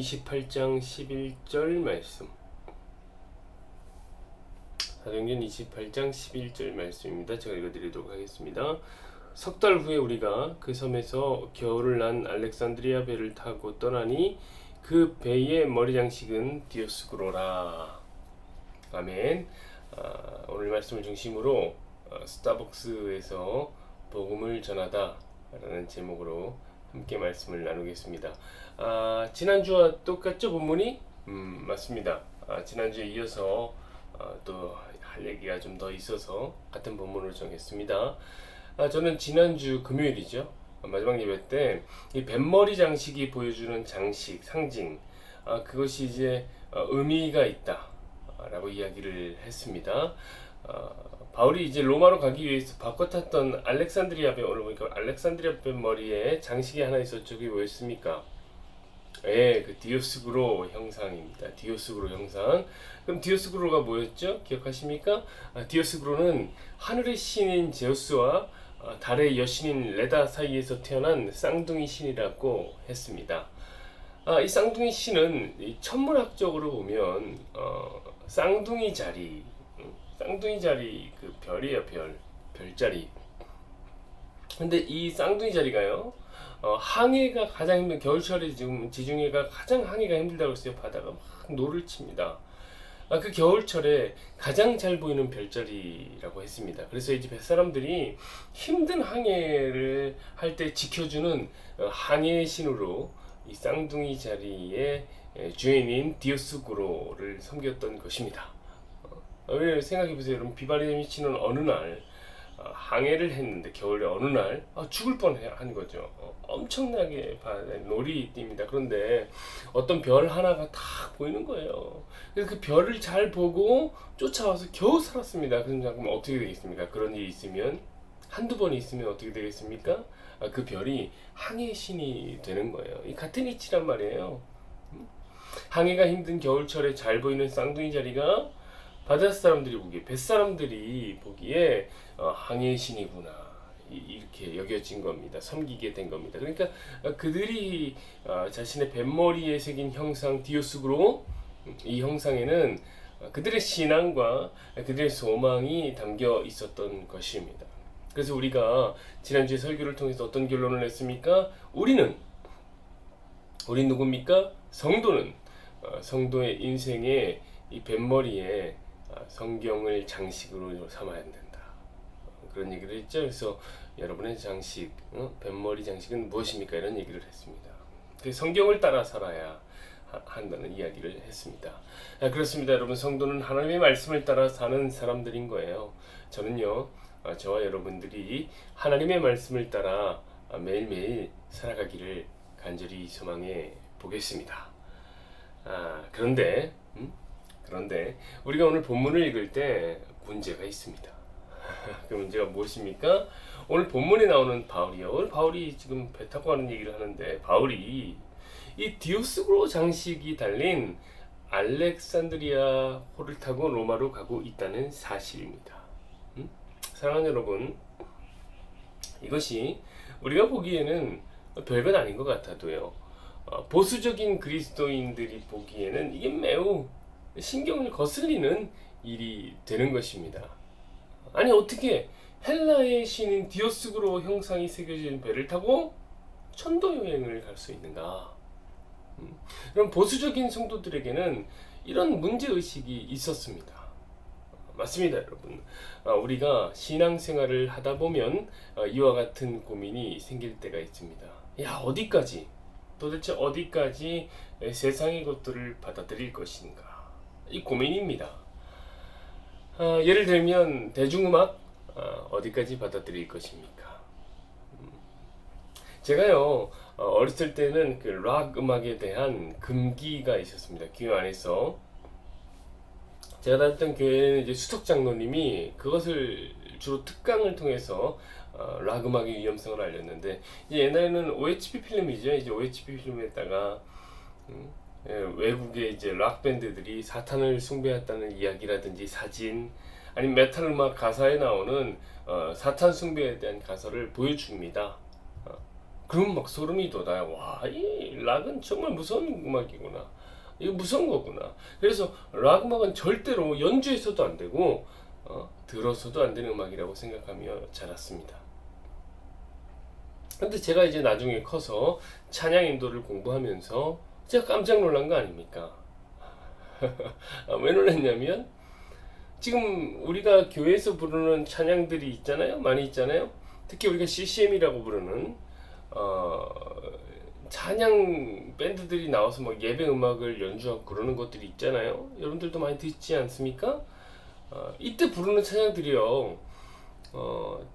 28장 11절 말씀. 사도행전 28장 11절 말씀입니다. 제가 읽어드리도록 하겠습니다. 석 달 후에 우리가 그 섬에서 겨울을 난 알렉산드리아 배를 타고 떠나니 그 배의 머리 장식은 디오스구로라. 아멘. 오늘 말씀을 중심으로 스타벅스에서 복음을 전하다 라는 제목으로 함께 말씀을 나누겠습니다. 지난주와 똑같죠? 본문이? 맞습니다. 지난주에 이어서 또 할 얘기가 좀 더 있어서 같은 본문을 정했습니다. 저는 지난주 금요일이죠. 마지막 예배 때 이 뱃머리 장식이 보여주는 장식, 상징, 그것이 이제 의미가 있다 라고 이야기를 했습니다. 바울이 이제 로마로 가기 위해서 바꿔 탔던 알렉산드리아 배, 오늘 보니까 알렉산드리아 배 머리에 장식이 하나 있었죠. 그게 뭐였습니까? 그 디오스구로 형상입니다. 디오스구로 형상. 그럼 디오스구로가 뭐였죠? 기억하십니까? 디오스구로는 하늘의 신인 제우스와 달의 여신인 레다 사이에서 태어난 쌍둥이 신이라고 했습니다. 이 쌍둥이 신은 이 천문학적으로 보면 쌍둥이 자리 그 별이에요. 별자리. 근데 이 쌍둥이 자리가요, 항해가 가장 힘든, 겨울철에 지금 지중해가 가장 항해가 힘들다고 했어요. 바다가 막 노를 칩니다. 그 겨울철에 가장 잘 보이는 별자리라고 했습니다. 그래서 이제 뱃사람들이 힘든 항해를 할 때 지켜주는 항해의 신으로 이 쌍둥이 자리의 주인인 디오스구로를 섬겼던 것입니다. 왜 생각해보세요. 여러분, 비바람이 치는 어느 날 항해를 했는데 겨울에 어느 날 죽을 뻔한 거죠. 엄청나게 놀이 띱니다. 그런데 어떤 별 하나가 딱 보이는 거예요. 그래서 그 별을 잘 보고 쫓아와서 겨우 살았습니다. 그럼 어떻게 되겠습니까? 그런 일이 있으면, 한두 번이 있으면 어떻게 되겠습니까? 그 별이 항해의 신이 되는 거예요. 이 같은 이치란 말이에요. 항해가 힘든 겨울철에 잘 보이는 쌍둥이 자리가 바다 사람들이 보기에, 뱃사람들이 보기에 항해의 신이구나, 이렇게 여겨진 겁니다. 섬기게 된 겁니다. 그러니까 그들이 자신의 뱃머리에 새긴 형상 디오스구로, 이 형상에는 그들의 신앙과 그들의 소망이 담겨 있었던 것입니다. 그래서 우리가 지난주에 설교를 통해서 어떤 결론을 냈습니까? 우린 누굽니까? 성도는 성도의 인생에 이 뱃머리에 성경을 장식으로 삼아야 된다, 그런 얘기를 했죠. 그래서 여러분의 장식, 뱃머리 장식은 무엇입니까? 이런 얘기를 했습니다. 성경을 따라 살아야 한다는 이야기를 했습니다. 그렇습니다. 여러분, 성도는 하나님의 말씀을 따라 사는 사람들인 거예요. 저는요, 저와 여러분들이 하나님의 말씀을 따라 매일매일 살아가기를 간절히 소망해 보겠습니다. 그런데 우리가 오늘 본문을 읽을 때 문제가 있습니다. 그 문제가 무엇입니까? 오늘 본문에 나오는 바울이요. 오늘 바울이 지금 배 타고 가는 얘기를 하는데, 바울이 이 디오스구로 장식이 달린 알렉산드리아 호를 타고 로마로 가고 있다는 사실입니다. 사랑하는 여러분, 이것이 우리가 보기에는 별것 아닌 것 같아도요, 보수적인 그리스도인들이 보기에는 이게 매우 신경을 거슬리는 일이 되는 것입니다. 아니, 어떻게 헬라의 신인 디오스구로 형상이 새겨진 배를 타고 천도 여행을 갈 수 있는가? 그럼 보수적인 성도들에게는 이런 문제의식이 있었습니다. 맞습니다, 여러분. 우리가 신앙생활을 하다 보면 이와 같은 고민이 생길 때가 있습니다. 도대체 어디까지 세상의 것들을 받아들일 것인가? 이 고민입니다. 예를 들면 대중음악, 어디까지 받아들일 것입니까? 제가요, 어렸을 때는 그 락 음악에 대한 금기가 있었습니다. 교회 안에서. 제가 다녔던 교회는 이제 수석 장로님이 그것을 주로 특강을 통해서 락 음악의 위험성을 알렸는데, 이제 옛날에는 OHP 필름이죠. 이제 OHP 필름에다가 외국의 이제 락 밴드들이 사탄을 숭배했다는 이야기라든지 사진, 아니면 메탈 음악 가사에 나오는 사탄 숭배에 대한 가사를 보여줍니다. 그럼 막 소름이 돋아요. 와, 이 락은 정말 무서운 음악이구나. 이거 무서운 거구나. 그래서 락 음악은 절대로 연주해서도 안 되고 들어서도 안 되는 음악이라고 생각하며 자랐습니다. 근데 제가 이제 나중에 커서 찬양 인도를 공부하면서 제가 깜짝 놀란 거 아닙니까? 왜 놀랐냐면 지금 우리가 교회에서 부르는 찬양들이 있잖아요. 많이 있잖아요. 특히 우리가 CCM이라고 부르는 찬양 밴드들이 나와서 막 예배 음악을 연주하고 그러는 것들이 있잖아요. 여러분들도 많이 듣지 않습니까? 이때 부르는 찬양들이요.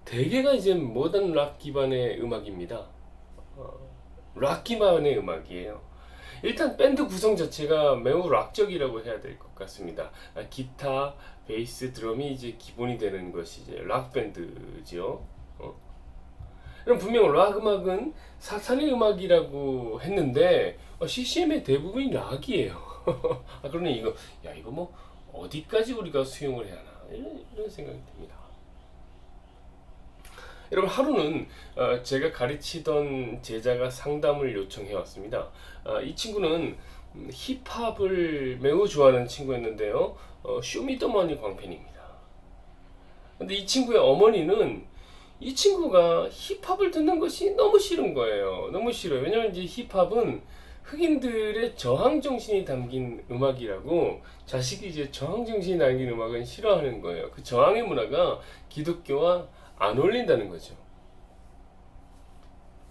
대개가 이제 모던 락 기반의 음악입니다. 락 기반의 음악이에요. 일단 밴드 구성 자체가 매우 락적이라고 해야 될 것 같습니다. 기타, 베이스, 드럼이 이제 기본이 되는 것이 이제 락 밴드죠. 그럼 분명 락 음악은 사탄의 음악이라고 했는데 CCM의 대부분이 락이에요. 그러니 이거 뭐 어디까지 우리가 수용을 해야 하나 이런 생각이 듭니다. 여러분 하루는 제가 가르치던 제자가 상담을 요청해 왔습니다. 이 친구는 힙합을 매우 좋아하는 친구였는데요. 쇼미더머니 광팬입니다. 근데 이 친구의 어머니는 이 친구가 힙합을 듣는 것이 너무 싫은 거예요. 너무 싫어요. 왜냐면 이제 힙합은 흑인들의 저항 정신이 담긴 음악이라고, 자식이 이제 저항 정신이 담긴 음악은 싫어하는 거예요. 그 저항의 문화가 기독교와 안 어울린다는 거죠.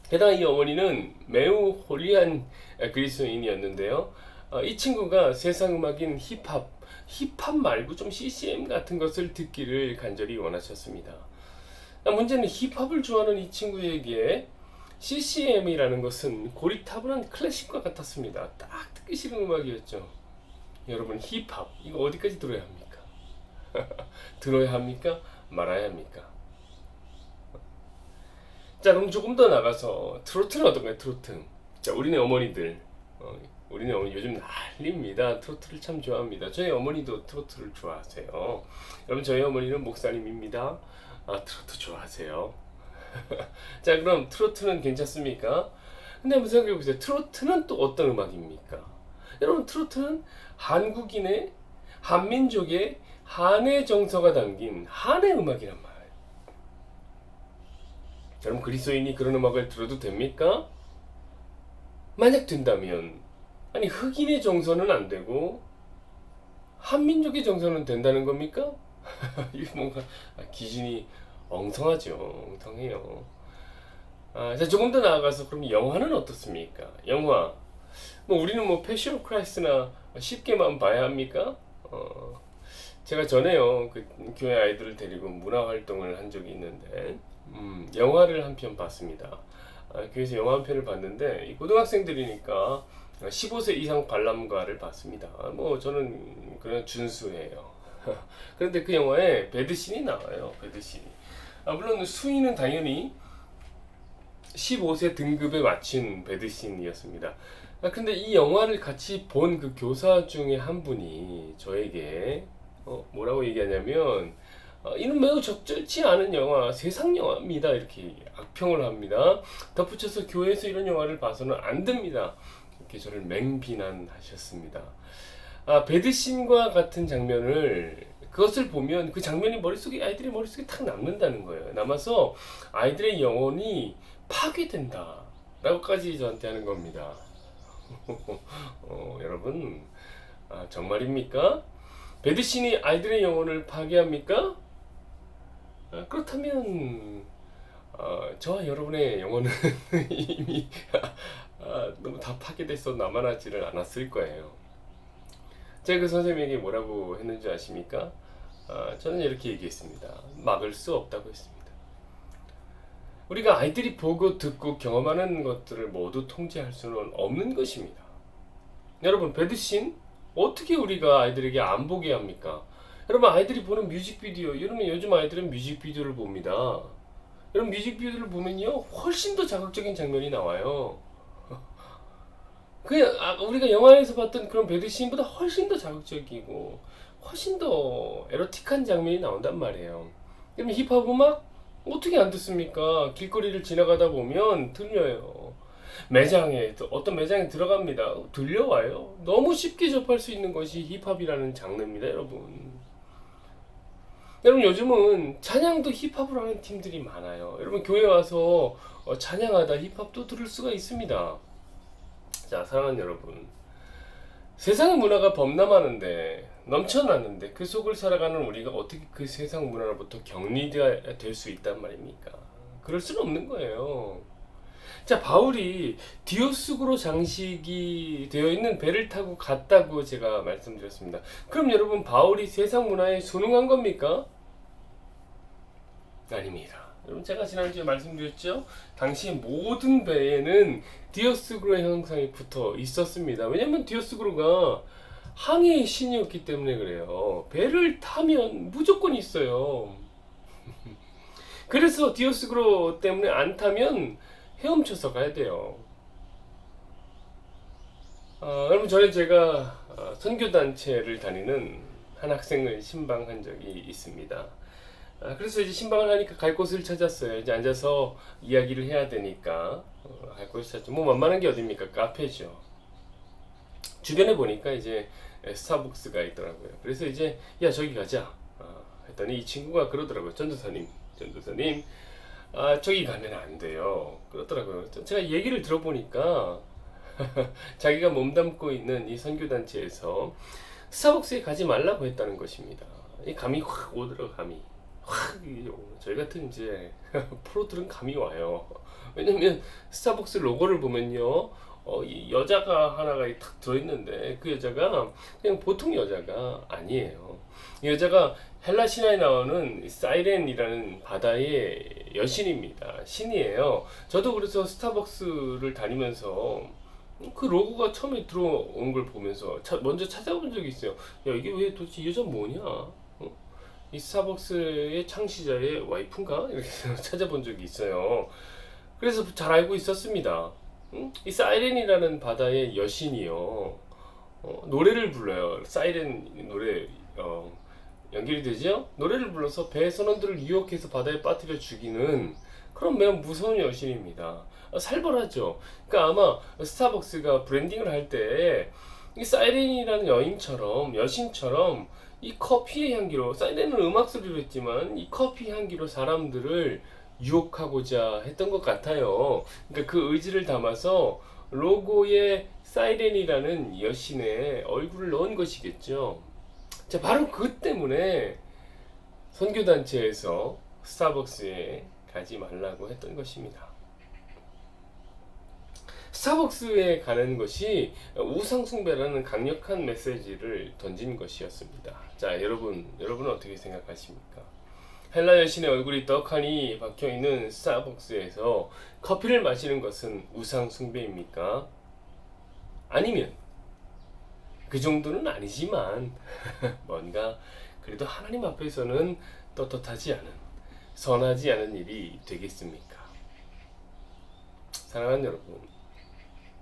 게다가 이 어머니는 매우 홀리한 그리스도인이었는데요. 이 친구가 세상 음악인 힙합 말고 좀 CCM 같은 것을 듣기를 간절히 원하셨습니다. 문제는 힙합을 좋아하는 이 친구에게 CCM이라는 것은 고리타분한 클래식과 같았습니다. 딱 듣기 싫은 음악이었죠. 여러분, 힙합 이거 어디까지 들어야 합니까? 들어야 합니까? 말아야 합니까? 자, 그럼 조금 더 나가서 트로트는 어떤가요? 트로트. 자, 우리네 어머니들, 우리네 어머니 요즘 난리입니다. 트로트를 참 좋아합니다. 저희 어머니도 트로트를 좋아하세요. 여러분, 저희 어머니는 목사님입니다. 트로트 좋아하세요. 자, 그럼 트로트는 괜찮습니까? 근데 한번 생각해 보세요. 트로트는 또 어떤 음악입니까? 여러분, 트로트는 한국인의, 한민족의 한의 정서가 담긴 한의 음악이란 말이에요. 여러분, 그리스도인이 그런 음악을 들어도 됩니까? 만약 된다면, 아니 흑인의 정서는 안 되고 한민족의 정서는 된다는 겁니까? 이거 뭔가 기준이 엉성하죠. 엉성해요. 자, 조금 더 나아가서 그럼 영화는 어떻습니까? 영화. 뭐 우리는 뭐 패션 오브 크라이스트나 쉽게만 봐야 합니까? 제가 전에요, 그 교회 아이들을 데리고 문화 활동을 한 적이 있는데 영화를 한 편 봤습니다. 교회에서 영화 한 편을 봤는데 이 고등학생들이니까 15세 이상 관람가를 봤습니다. 뭐 저는 그냥 준수해요. 그런데 그 영화에 배드신이 나와요. 배드신이. 물론 수위는 당연히 15세 등급에 맞춘 배드신이었습니다. 근데 이 영화를 같이 본 그 교사 중에 한 분이 저에게 뭐라고 얘기하냐면 이는 매우 적절치 않은 영화, 세상 영화입니다. 이렇게 악평을 합니다. 덧붙여서 교회에서 이런 영화를 봐서는 안 됩니다. 이렇게 저를 맹비난하셨습니다. 배드신과 같은 장면을, 그것을 보면 그 장면이 머릿속에, 아이들의 머릿속에 탁 남는다는 거예요. 남아서 아이들의 영혼이 파괴된다 라고까지 저한테 하는 겁니다. 여러분, 정말입니까? 배드신이 아이들의 영혼을 파괴합니까? 그렇다면 저와 여러분의 영혼은 이미 너무 다 파괴돼서 남아나지를 않았을 거예요. 제가 그 선생님에게 뭐라고 했는지 아십니까? 저는 이렇게 얘기했습니다. 막을 수 없다고 했습니다. 우리가 아이들이 보고 듣고 경험하는 것들을 모두 통제할 수는 없는 것입니다. 여러분, 배드신 어떻게 우리가 아이들에게 안 보게 합니까? 여러분, 아이들이 보는 뮤직비디오, 여러분 요즘 아이들은 뮤직비디오를 봅니다. 여러분, 뮤직비디오를 보면요 훨씬 더 자극적인 장면이 나와요. 우리가 영화에서 봤던 그런 배드신보다 훨씬 더 자극적이고 훨씬 더 에로틱한 장면이 나온단 말이에요. 그럼 힙합 음악 어떻게 안 듣습니까? 길거리를 지나가다 보면 들려요. 매장에 또 어떤 매장에 들어갑니다. 들려와요. 너무 쉽게 접할 수 있는 것이 힙합이라는 장르입니다, 여러분. 여러분 요즘은 찬양도 힙합으로 하는 팀들이 많아요. 여러분 교회 와서 찬양하다 힙합도 들을 수가 있습니다. 자, 사랑하는 여러분, 세상의 문화가 범람하는데 넘쳐나는데 그 속을 살아가는 우리가 어떻게 그 세상 문화로부터 격리가 될 수 있단 말입니까? 그럴 수는 없는 거예요. 자, 바울이 디오스구로 장식이 되어 있는 배를 타고 갔다고 제가 말씀드렸습니다. 그럼 여러분, 바울이 세상 문화에 순응한 겁니까? 아닙니다. 여러분, 제가 지난주에 말씀드렸죠? 당시 모든 배에는 디오스구로의 형상이 붙어 있었습니다. 왜냐면 디오스구로가 항해의 신이었기 때문에 그래요. 배를 타면 무조건 있어요. 그래서 디오스구로 때문에 안 타면 헤엄쳐서 가야 돼요. 여러분, 전에 제가 선교단체를 다니는 한 학생을 신방한 적이 있습니다. 그래서 이제 신방을 하니까 갈 곳을 찾았어요. 이제 앉아서 이야기를 해야 되니까 갈 곳을 찾죠. 뭐 만만한 게 어딥니까? 카페죠. 주변에 보니까 이제 스타벅스가 있더라고요. 그래서 이제 야, 저기 가자 했더니 이 친구가 그러더라고요. 전도사님, 저기 가면 안 돼요. 그렇더라고요. 제가 얘기를 들어보니까 자기가 몸담고 있는 이 선교단체에서 스타벅스에 가지 말라고 했다는 것입니다. 이 감이 확 오더라고요. 감이 확. 저희 같은 이제 프로들은 감이 와요. 왜냐면 스타벅스 로고를 보면요, 이 여자가 하나가 탁 들어있는데 그 여자가 그냥 보통 여자가 아니에요. 이 여자가 헬라 신화에 나오는 사이렌이라는 바다의 여신입니다. 신이에요. 저도 그래서 스타벅스를 다니면서 그 로고가 처음에 들어온 걸 보면서 먼저 찾아본 적이 있어요. 야, 이게 왜 도대체 이 여자 뭐냐? 이 스타벅스의 창시자의 와이프인가? 이렇게 찾아본 적이 있어요. 그래서 잘 알고 있었습니다. 이 사이렌이라는 바다의 여신이요, 노래를 불러요. 사이렌 노래 연결이 되죠? 노래를 불러서 배 선원들을 유혹해서 바다에 빠뜨려 죽이는 그런 매우 무서운 여신입니다. 살벌하죠. 그러니까 아마 스타벅스가 브랜딩을 할 때 이 사이렌이라는 여신처럼 이 커피의 향기로, 사이렌은 음악 소리로 했지만 이 커피 향기로 사람들을 유혹하고자 했던 것 같아요. 그러니까 그 의지를 담아서 로고에 사이렌이라는 여신의 얼굴을 넣은 것이겠죠. 자, 바로 그 때문에 선교단체에서 스타벅스에 가지 말라고 했던 것입니다. 스타벅스에 가는 것이 우상숭배라는 강력한 메시지를 던진 것이었습니다. 자, 여러분은 어떻게 생각하십니까? 헬라 여신의 얼굴이 떡하니 박혀있는 스타벅스에서 커피를 마시는 것은 우상숭배입니까? 아니면 그 정도는 아니지만 뭔가 그래도 하나님 앞에서는 떳떳하지 않은, 선하지 않은 일이 되겠습니까? 사랑하는 여러분,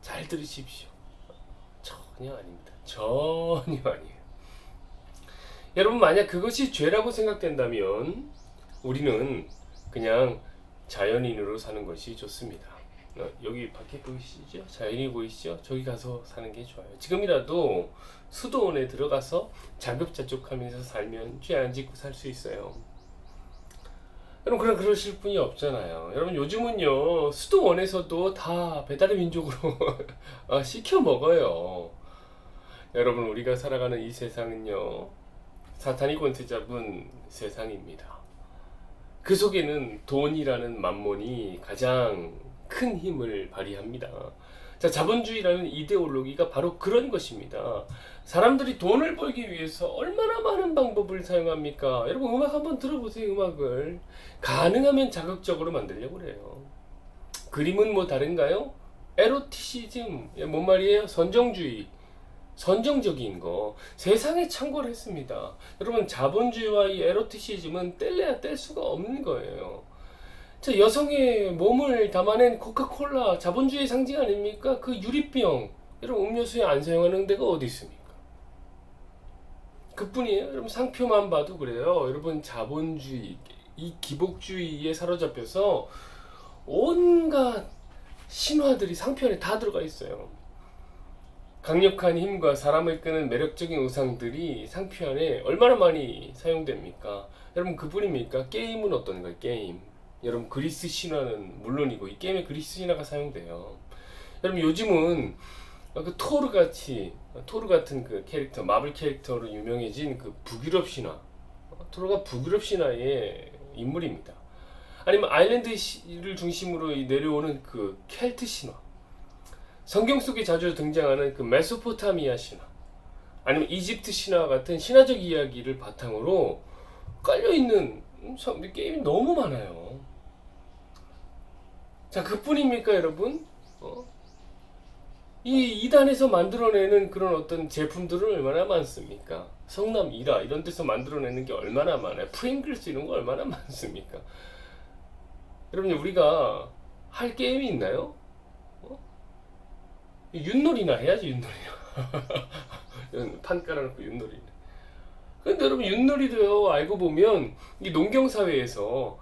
잘 들으십시오. 전혀 아닙니다. 전혀 아니에요. 여러분, 만약 그것이 죄라고 생각된다면 우리는 그냥 자연인으로 사는 것이 좋습니다. 여기 밖에 보이시죠? 자연이 보이시죠? 저기 가서 사는 게 좋아요. 지금이라도 수도원에 들어가서 자급자족하면서 살면 죄 안 짓고 살 수 있어요. 여러분, 그러실 분이 없잖아요. 여러분, 요즘은요, 수도원에서도 다 배달의 민족으로 시켜 먹어요. 여러분, 우리가 살아가는 이 세상은요, 사탄이 권세 잡은 세상입니다. 그 속에는 돈이라는 만몬이 가장 큰 힘을 발휘합니다. 자, 자본주의라는 이데올로기가 바로 그런 것입니다. 사람들이 돈을 벌기 위해서 얼마나 많은 방법을 사용합니까? 여러분, 음악 한번 들어보세요. 음악을 가능하면 자극적으로 만들려고 그래요. 그림은 뭐 다른가요? 에로티시즘, 뭔 말이에요? 선정적인 거, 세상에 창궐했습니다. 여러분, 자본주의와 이 에로티시즘은 뗄래야 뗄 수가 없는 거예요. 자, 여성의 몸을 담아낸 코카콜라, 자본주의 상징 아닙니까? 그 유리병, 여러분, 음료수에 안 사용하는 데가 어디 있습니까? 그뿐이에요. 여러분, 상표만 봐도 그래요. 여러분, 자본주의, 이 기복주의에 사로잡혀서 온갖 신화들이 상표 안에 다 들어가 있어요. 강력한 힘과 사람을 끄는 매력적인 우상들이 상표 안에 얼마나 많이 사용됩니까? 여러분 그뿐입니까? 게임은 어떤가요? 게임. 여러분 그리스 신화는 물론이고 이 게임에 그리스 신화가 사용돼요. 여러분 요즘은 그 토르 같은 그 캐릭터, 마블 캐릭터로 유명해진 그 북유럽 신화. 토르가 북유럽 신화의 인물입니다. 아니면 아일랜드를 중심으로 내려오는 그 켈트 신화. 성경 속에 자주 등장하는 그 메소포타미아 신화, 아니면 이집트 신화 같은 신화적 이야기를 바탕으로 깔려있는 게임이 너무 많아요. 자, 그뿐입니까, 여러분? 이 이단에서 만들어내는 그런 어떤 제품들은 얼마나 많습니까? 성남 이라 이런 데서 만들어내는 게 얼마나 많아요. 프링글스 이런 거 얼마나 많습니까? 여러분, 우리가 할 게임이 있나요? 윷놀이나 해야지, 윷놀이나. 판 깔아놓고 윷놀이나. 근데 여러분, 윷놀이도요, 알고 보면 이 농경사회에서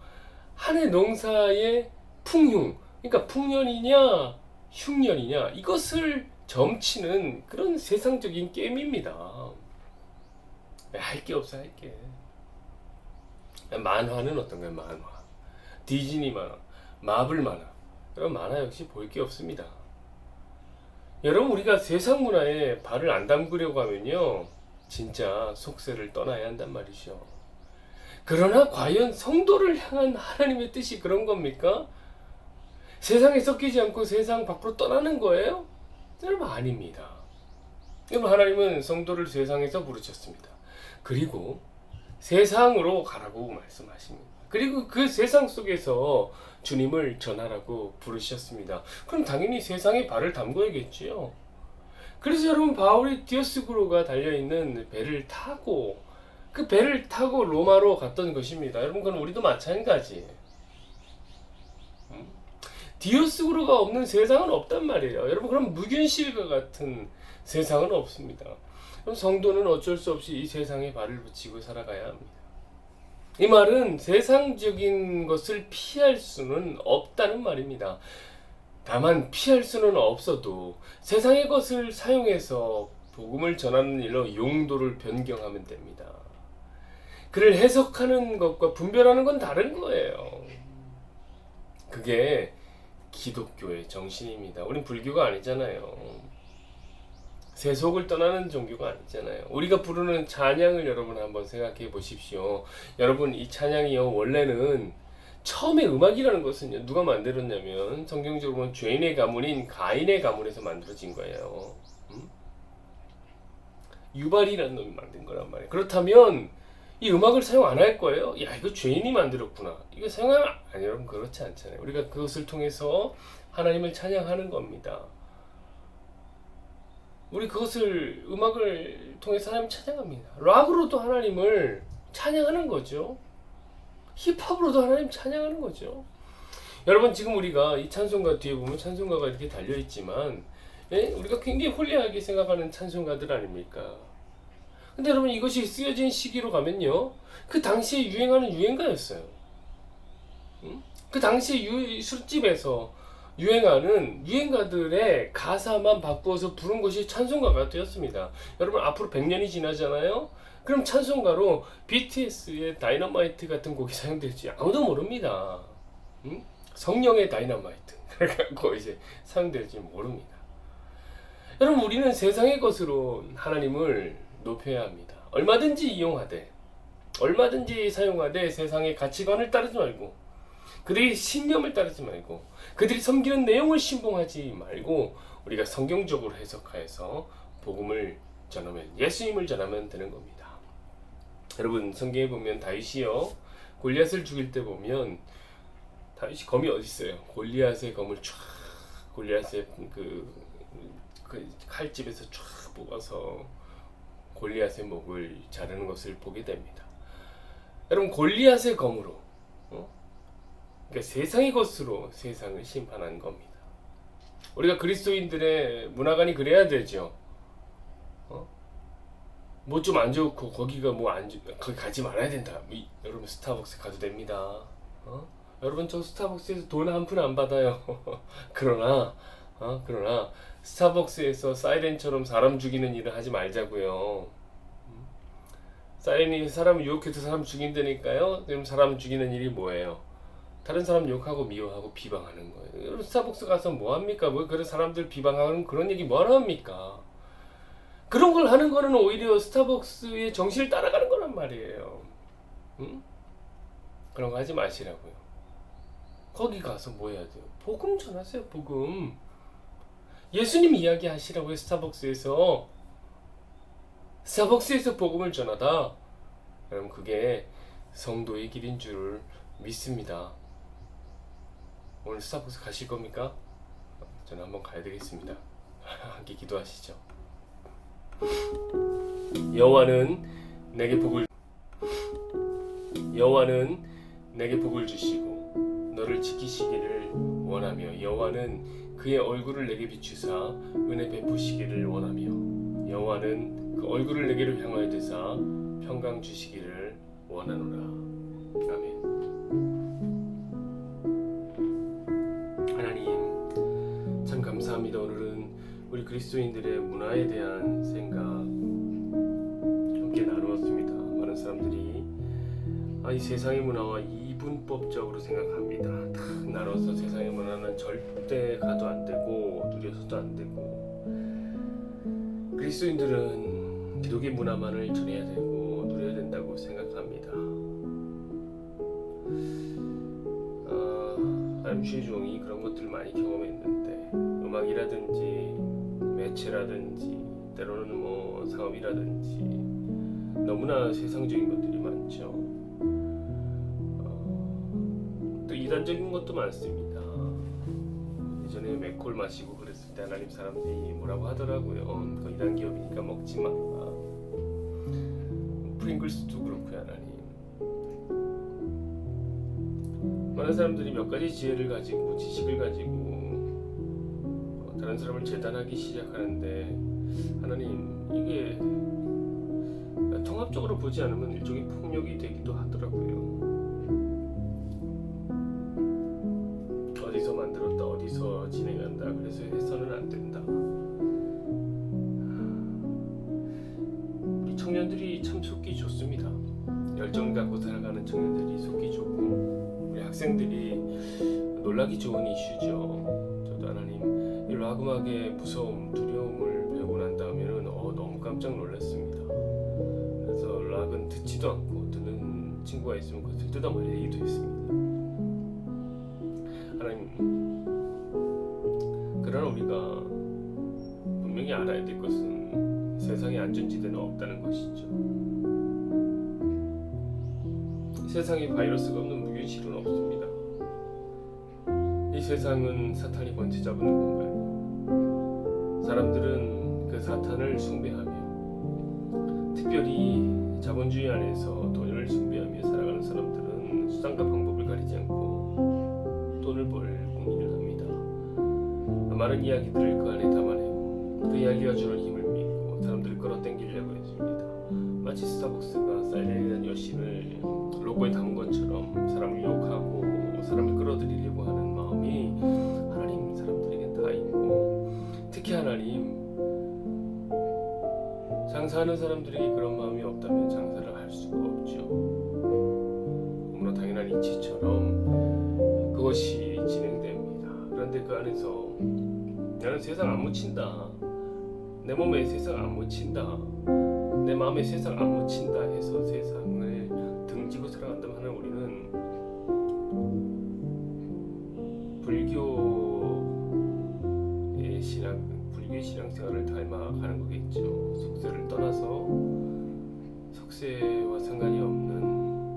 한 해 농사의 풍흉, 그러니까 풍년이냐 흉년이냐, 이것을 점치는 그런 세상적인 게임입니다. 할 게 없어, 할 게. 만화는 어떤가요? 만화. 디즈니 만화, 마블 만화. 여러분, 만화 역시 볼 게 없습니다. 여러분, 우리가 세상 문화에 발을 안 담그려고 하면요, 진짜 속세를 떠나야 한단 말이죠. 그러나 과연 성도를 향한 하나님의 뜻이 그런 겁니까? 세상에 섞이지 않고 세상 밖으로 떠나는 거예요? 여러분, 아닙니다. 여러분, 하나님은 성도를 세상에서 부르셨습니다. 그리고 세상으로 가라고 말씀하십니다. 그리고 그 세상 속에서 주님을 전하라고 부르셨습니다. 그럼 당연히 세상에 발을 담궈야겠지요. 그래서 여러분, 바울이 디오스구로가 달려있는 배를 타고 그 배를 타고 로마로 갔던 것입니다. 여러분, 그건 우리도 마찬가지예요. 디오스구로가 없는 세상은 없단 말이에요. 여러분, 그럼 무균실과 같은 세상은 없습니다. 그럼 성도는 어쩔 수 없이 이 세상에 발을 붙이고 살아가야 합니다. 이 말은 세상적인 것을 피할 수는 없다는 말입니다. 다만 피할 수는 없어도 세상의 것을 사용해서 복음을 전하는 일로 용도를 변경하면 됩니다. 그를 해석하는 것과 분별하는 건 다른 거예요. 그게 기독교의 정신입니다. 우린 불교가 아니잖아요. 세속을 떠나는 종교가 아니잖아요. 우리가 부르는 찬양을 여러분 한번 생각해 보십시오. 여러분, 이 찬양이요, 원래는 처음에 음악이라는 것은 누가 만들었냐면 성경적으로 보면 죄인의 가문인 가인의 가문에서 만들어진 거예요. 유발이라는 놈이 만든 거란 말이에요. 그렇다면 이 음악을 사용 안 할 거예요? 야, 이거 죄인이 만들었구나. 이거 사용하면 아니, 여러분, 그렇지 않잖아요. 우리가 그것을 통해서 하나님을 찬양하는 겁니다. 우리 그것을 음악을 통해서 하나님 찬양합니다. 락으로도 하나님을 찬양하는 거죠. 힙합으로도 하나님 찬양하는 거죠. 여러분, 지금 우리가 이 찬송가 뒤에 보면 찬송가가 이렇게 달려있지만, 우리가 굉장히 홀리하게 생각하는 찬송가들 아닙니까? 근데 여러분, 이것이 쓰여진 시기로 가면요, 그 당시에 유행하는 유행가였어요. 그 당시에 술집에서 유행하는 유행가들의 가사만 바꾸어서 부른 것이 찬송가가 되었습니다. 여러분, 앞으로 100년이 지나잖아요? 그럼 찬송가로 BTS의 다이너마이트 같은 곡이 사용될지 아무도 모릅니다. 성령의 다이너마이트 그래갖고 이제 사용될지 모릅니다. 여러분, 우리는 세상의 것으로 하나님을 높여야 합니다. 얼마든지 이용하되, 얼마든지 사용하되 세상의 가치관을 따르지 말고, 그들이 신념을 따르지 말고, 그들이 섬기는 내용을 신봉하지 말고, 우리가 성경적으로 해석하여서 복음을 전하면, 예수님을 전하면 되는 겁니다. 여러분, 성경에 보면 다윗이요, 골리앗을 죽일 때 보면 다윗이 검이 어디 있어요? 골리앗의 검을 쫙, 골리앗의 그 칼집에서 쫙 뽑아서 골리앗의 목을 자르는 것을 보게 됩니다. 여러분, 골리앗의 검으로, 그러니까 세상의 것으로 세상을 심판한 겁니다. 우리가 그리스도인들의 문화관이 그래야 되죠. 뭐 좀 안 좋고 거기가 뭐 안 좋, 거기 가지 말아야 된다. 여러분, 스타벅스 가도 됩니다. 여러분, 저 스타벅스에서 돈 한 푼 안 받아요. 그러나 스타벅스에서 사이렌처럼 사람 죽이는 일을 하지 말자고요. 사이렌이 사람을 유혹해서 사람 죽인다니까요. 그럼 사람 죽이는 일이 뭐예요? 다른 사람 욕하고 미워하고 비방하는 거예요. 여러분, 스타벅스 가서 뭐 합니까? 뭐 그런 사람들 비방하는 그런 얘기 뭐라 합니까? 그런 걸 하는 거는 오히려 스타벅스의 정신을 따라가는 거란 말이에요. 응? 그런 거 하지 마시라고요. 거기 가서 뭐 해야 돼요? 복음 전하세요. 복음. 예수님 이야기 하시라고요. 스타벅스에서 복음을 전하다. 그럼 그게 성도의 길인 줄 믿습니다. 오늘 스타벅스 가실 겁니까? 저는 한번 가야 되겠습니다. 함께 기도하시죠. 여호와는 내게 복을 주시고 너를 지키시기를 원하며, 여호와는 그의 얼굴을 내게 비추사 은혜 베푸시기를 원하며, 여호와는 그 얼굴을 내게로 향하여 드사 평강 주시기를 원하노라. 아멘. 하나님, 참 감사합니다. 오늘은 우리 그리스도인들의 문화에 대한 생각 함께 나누었습니다. 많은 사람들이 이 세상의 문화와 이분법적으로 생각합니다. 다 나눠서 세상의 문화는 절대 가도 안 되고 누려서도 안 되고, 그리스도인들은 기독의 문화만을 전해야 되고 누려야 된다고 생각합니다. 주의 종이 그런 것들을 많이 경험했는데, 음악이라든지 매체라든지 때로는 뭐 상업이라든지 너무나 세상적인 것들이 많죠. 또 이단적인 것도 많습니다. 예전에 맥콜 마시고 그랬을 때 하나님 사람들이 뭐라고 하더라고요. 그 이단 기업이니까 먹지 마. 프링글스도 그렇고요. 하나님, 많은 사람들이 몇 가지 지혜를 가지고 지식을 가지고 다른 사람을 재단하기 시작하는데, 하나님, 이게 통합적으로 보지 않으면 일종의 폭력이 되기도 하더라고요. 어디서 만들었다, 어디서 진행한다, 그래서 해서는 안 된다. 우리 청년들이 참 속기 좋습니다. 열정 갖고 살아가는 청년들이 속기 좋고, 우리 학생들이 놀라기 좋은 이슈죠. 저도 하나님, 이 락 음악의 무서움, 두려움을 배우고 난 다음에는 너무 깜짝 놀랐습니다. 그래서 락은 듣지도 않고 듣는 친구가 있으면 그것을 뜯어말리기도 했습니다. 하나님, 그러나 우리가 분명히 알아야 될 것은 세상에 안전지대는 없다는 것이죠. 세상에 바이러스가 없는 무균실은 없습니다. 이 세상은 사탄이 권세 잡은 공간. 사람들은 그 사탄을 숭배하며, 특별히 자본주의 안에서 돈을 숭배하며 살아가는 사람들은 수단과 방법을 가리지 않고 돈을 벌고 일을 합니다. 많은 이야기들을 그 안에 담아내고 그 이야기가 주는 힘을 믿고 사람들을 끌어당기려고 했습니다. 마치 스타벅스가 사이렌이라는 여신을 로고에 담은 것처럼 사람을 유혹하고 사람을 끌어들이려고 하는 마음이 하나님 사람들에게 다 있고, 특히 하나님, 장사하는 사람들에게 그런 마음이 없다면 장사를 할 수가 없죠. 너무나 당연한 이치처럼 그것이 진행됩니다. 그런데 그 안에서 나는 세상 안 묻힌다, 내 몸에 세상 안 묻힌다, 내 마음에 세상 안 묻힌다 해서 세상을 등지고 살아간다면 하는 우리는 불교의 신앙생활을 닮아가는 거겠죠. 속세를 떠나서 속세와 상관이 없는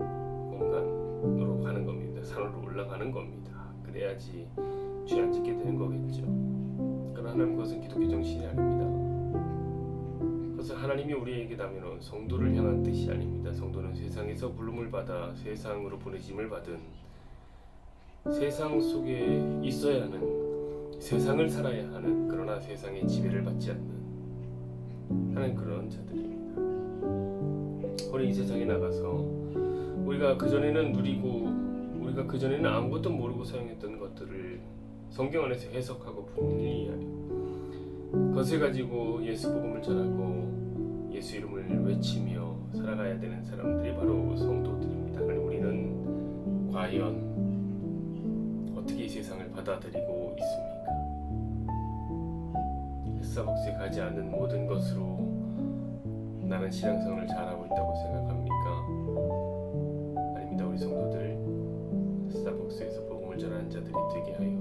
공간으로 가는 겁니다. 산으로 올라가는 겁니다. 그래야지 죄 안 짓게 되는 거겠죠. 그러나 하나님, 그것은 기독교 정신이 아닙니다. 그것은 하나님이 우리에게 담여놓은 성도를 향한 뜻이 아닙니다. 성도는 세상에서 부름을 받아 세상으로 보내짐을 받은, 세상 속에 있어야 하는, 세상을 살아야 하는, 그러나 세상의 지배를 받지 않는 하는 그런 자들입니다. 우리 이 세상에 나가서 우리가 그전에는 누리고 우리가 그전에는 아무것도 모르고 사용했던 것들을 성경 안에서 해석하고 분리하여 그것을 가지고 예수 복음을 전하고 예수 이름을 외치며 살아가야 되는 사람들이 바로 성도들입니다. 그런데 우리는 과연 어떻게 이 세상을 받아들이고 있습니까? 스타벅스에 가지 않는 모든 것으로 나는 신앙생활을 잘하고 있다고 생각합니까? 아닙니다. 우리 성도들 스타벅스에서 복음을 전하는 자들이 되게 하여